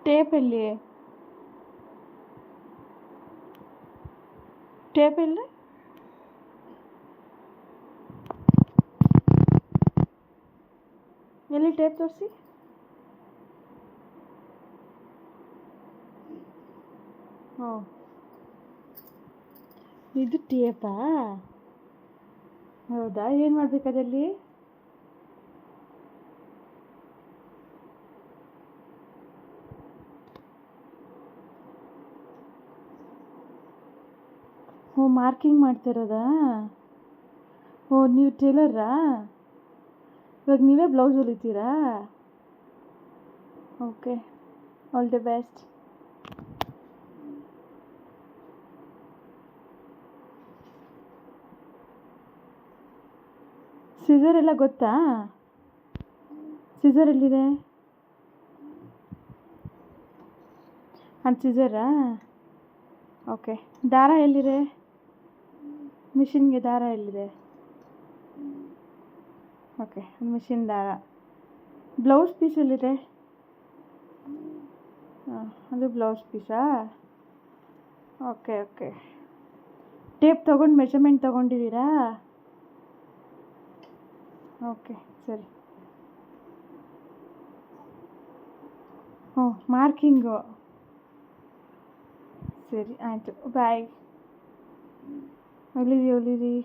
ಟೇಪಲ್ಲಿ ಟೇಪಲ್ಲಿ ಎಲ್ಲಿ ಟೇಪ್ ತೋರಿಸಿ. ಓ, ಇದು ಟೇಪಾ? ಹೌದಾ, ಏನು ಮಾಡ್ಬೇಕು ಅದಲ್ಲಿ? ಓ, ಮಾರ್ಕಿಂಗ್ ಮಾಡ್ತಿರೋದಾ? ಓ, ನೀವು ಟೇಲರಾ? ಇವಾಗ ನೀವೇ ಬ್ಲೌಸ್ ಹೊಲಿತೀರಾ? Okay, all the best. Scissor ಎಲ್ಲ ಗೊತ್ತಾ? ಸಿಸರ್ ಎಲ್ಲಿದೆ? ಅದು ಸಿಸರಾ? ಓಕೆ, ದಾರ ಎಲ್ಲಿದೆ? ಮಿಷಿನ್ಗೆ ದಾರ ಎಲ್ಲಿದೆ? ಓಕೆ, ಮಿಷಿನ್ ದಾರ. ಬ್ಲೌಸ್ ಪೀಸ್ ಎಲ್ಲಿದೆ? ಹಾಂ, ಅದು blouse Pisa? Okay okay. Tape ತೊಗೊಂಡು ಮೆಷರ್ಮೆಂಟ್ ತೊಗೊಂಡಿದ್ದೀರಾ? ಓಕೆ, ಸರಿ. ಹ್ಞೂ, ಮಾರ್ಕಿಂಗು. ಸರಿ, ಆಯಿತು, ಬಾಯ್. ಹೊಲಿರಿ ಹೊಲಿರಿ.